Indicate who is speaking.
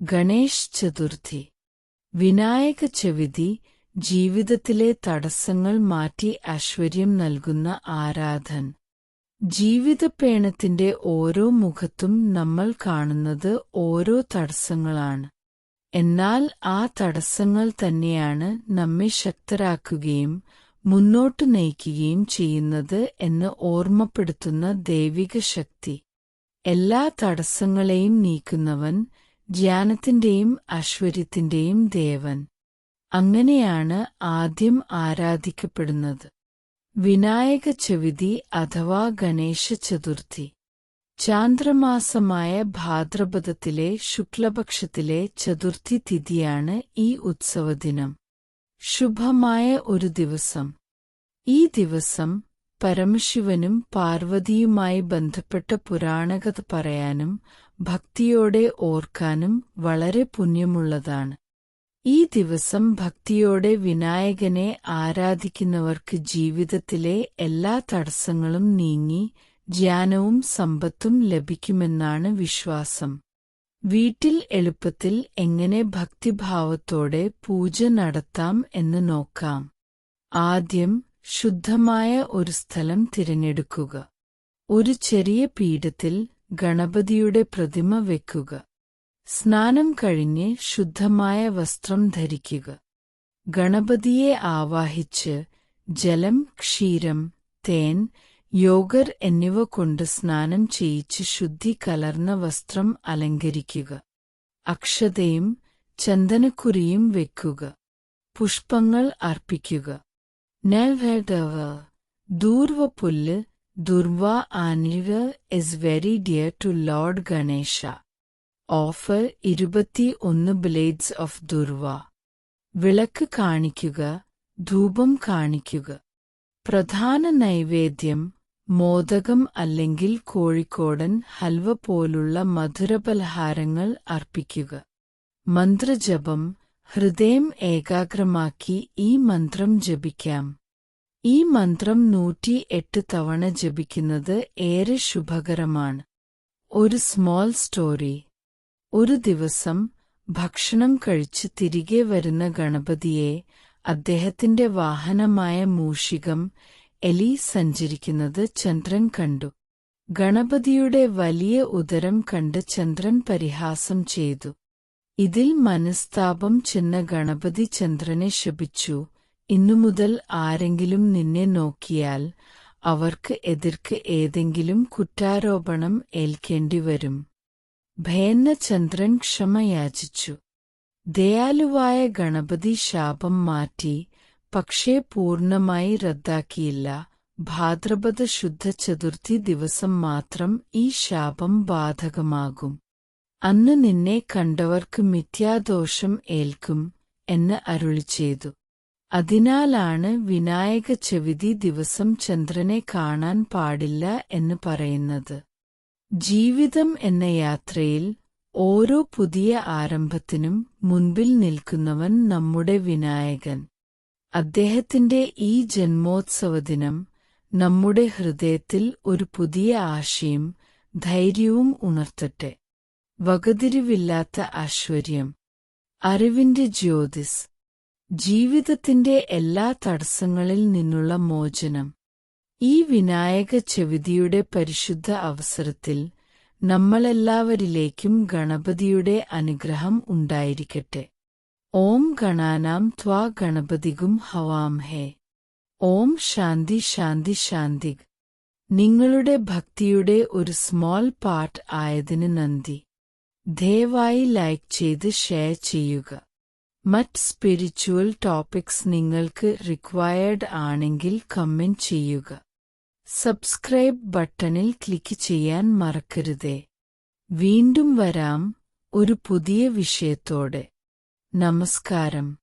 Speaker 1: ഗണേശ് ചതുർത്ഥി. വിനായക ചവിതി ജീവിതത്തിലെ തടസ്സങ്ങൾ മാറ്റി ഐശ്വര്യം നൽകുന്ന ആരാധന. ജീവിതപ്പേണത്തിന്റെ ഓരോ മുഖത്തും നമ്മൾ കാണുന്നത് ഓരോ തടസ്സങ്ങളാണ്. എന്നാൽ ആ തടസ്സങ്ങൾ തന്നെയാണ് നമ്മെ ശക്തരാക്കുകയും മുന്നോട്ടു നയിക്കുകയും ചെയ്യുന്നത് എന്ന് ഓർമ്മപ്പെടുത്തുന്ന ദൈവിക ശക്തി. എല്ലാ തടസ്സങ്ങളെയും നീക്കുന്നവൻ, ജ്ഞാനത്തിന്റെയും ഐശ്വര്യത്തിന്റെയും ദേവൻ. അങ്ങനെയാണ് ആദ്യം ആരാധിക്കപ്പെടുന്നത്. വിനായക ചവിതി അഥവാ ഗണേശ ചതുർത്ഥി. ചാന്ദ്രമാസമായ ഭാദ്രപദത്തിലെ ശുക്ലപക്ഷത്തിലെ ചതുർത്ഥി തിഥിയാണ് ഈ ഉത്സവദിനം. ശുഭമായ ഒരു ദിവസം. ഈ ദിവസം പരമശിവനും പാർവതിയുമായി ബന്ധപ്പെട്ട പുരാണകഥ പറയാനും ഭക്തിയോടെ ഓർക്കാനും വളരെ പുണ്യമുള്ളതാണ്. ഈ ദിവസം ഭക്തിയോടെ വിനായകനെ ആരാധിക്കുന്നവർക്ക് ജീവിതത്തിലെ എല്ലാ തടസ്സങ്ങളും നീങ്ങി ജ്ഞാനവും സമ്പത്തും ലഭിക്കുമെന്നാണ് വിശ്വാസം. വീട്ടിൽ എളുപ്പത്തിൽ എങ്ങനെ ഭക്തിഭാവത്തോടെ പൂജ നടത്താം എന്ന് നോക്കാം. ആദ്യം ശുദ്ധമായ ഒരു സ്ഥലം തിരഞ്ഞെടുക്കുക. ഒരു ചെറിയ പീഠത്തിൽ ഗണപതിയുടെ പ്രതിമ വെക്കുക. സ്നാനം കഴിഞ്ഞ് ശുദ്ധമായ വസ്ത്രം ധരിക്കുക. ഗണപതിയെ ആവാഹിച്ച് ജലം, ക്ഷീരം, തേൻ, യോഗർ എന്നിവ കൊണ്ട് സ്നാനം ചെയ്യിച്ച് ശുദ്ധി കലർന്ന വസ്ത്രം അലങ്കരിക്കുക. അക്ഷതയും ചന്ദനക്കുറിയും വെക്കുക. പുഷ്പങ്ങൾ അർപ്പിക്കുക. നൈവേദ്യം. ദൂർവ പുല്ല്, Durva ആനിവ് is very dear to Lord Ganesha. Offer 21 blades of Durva. വിളക്ക് കാണിക്കുക. ധൂപം കാണിക്കുക. പ്രധാന നൈവേദ്യം മോദകം അല്ലെങ്കിൽ കോഴിക്കോടൻ ഹൽവ പോലുള്ള മധുരപലഹാരങ്ങൾ അർപ്പിക്കുക. മന്ത്രജപം. ഹൃദയം ഏകാഗ്രമാക്കി ഈ മന്ത്രം ജപിക്കാം. ഈ മന്ത്രം 108 തവണ ജപിക്കുന്നത് ഏറെ ശുഭകരമാണ്. ഒരു സ്മോൾ സ്റ്റോറി. ഒരു ദിവസം ഭക്ഷണം കഴിച്ച് തിരികെ വരുന്ന ഗണപതിയെ അദ്ദേഹത്തിന്റെ വാഹനമായ മൂഷികം എലി സഞ്ചരിക്കുന്നത് ചന്ദ്രൻ കണ്ടു. ഗണപതിയുടെ വലിയ ഉദരം കണ്ട് ചന്ദ്രൻ പരിഹാസം ചെയ്തു. ഇതിൽ മനസ്താപം ചെന്ന ഗണപതി ചന്ദ്രനെ ശപിച്ചു. ഇന്നുമുതൽ ആരെങ്കിലും നിന്നെ നോക്കിയാൽ അവർക്ക് എതിർക്ക് ഏതെങ്കിലും കുറ്റാരോപണം ഏൽക്കേണ്ടിവരും. ഭയന്ന ചന്ദ്രൻ ക്ഷമ യാചിച്ചു. ദയാലുവായ ഗണപതി ശാപം മാറ്റി, പക്ഷേ പൂർണ്ണമായി റദ്ദാക്കിയില്ല. ഭാദ്രപദ ശുദ്ധ ചതുർത്ഥി ദിവസം മാത്രം ഈ ശാപം ബാധകമാകും. അന്ന് നിന്നെ കണ്ടവർക്ക് മിഥ്യാദോഷം ഏൽക്കും എന്ന് അരുളിച്ചെയ്തു. അതിനാലാണ് വിനായക ചവിതി ദിവസം ചന്ദ്രനെ കാണാൻ പാടില്ല എന്ന് പറയുന്നത്. ജീവിതം എന്ന യാത്രയിൽ ഓരോ പുതിയ ആരംഭത്തിനും മുൻപിൽ നിൽക്കുന്നവൻ നമ്മുടെ വിനായകൻ. അദ്ദേഹത്തിന്റെ ഈ ജന്മോത്സവദിനം നമ്മുടെ ഹൃദയത്തിൽ ഒരു പുതിയ ആശയും ധൈര്യവും ഉണർത്തട്ടെ. വകതിരിവില്ലാത്ത ഐശ്വര്യം. അറിവിന്റെ ജ്യോതിസ്. ജീവിതത്തിന്റെ എല്ലാ തടസ്സങ്ങളിൽ നിന്നുള്ള മോചനം. ഈ വിനായക ചവിതിയുടെ പരിശുദ്ധ അവസരത്തിൽ നമ്മളെല്ലാവരിലേക്കും ഗണപതിയുടെ അനുഗ്രഹം ഉണ്ടായിരിക്കട്ടെ. ഓം ഗണാനാം ത്വാ ഗണപതിഗും ഹവാംഹേ. ഓം ശാന്തി ശാന്തി ശാന്തി. നിങ്ങളുടെ ഭക്തിയുടെ ഒരു സ്മോൾ പാർട്ട് ആയതിന് നന്ദി. ദയവായി ലൈക്ക് ചെയ്ത് ഷെയർ ചെയ്യുക. മറ്റ് സ്പിരിച്വൽ ടോപ്പിക്സ് നിങ്ങൾക്ക് റിക്വയർഡ് ആണെങ്കിൽ കമന്റ് ചെയ്യുക. സബ്സ്ക്രൈബ് ബട്ടണിൽ ക്ലിക്ക് ചെയ്യാൻ മറക്കരുതേ. വീണ്ടും വരാം ഒരു പുതിയ വിഷയത്തോടെ. നമസ്കാരം.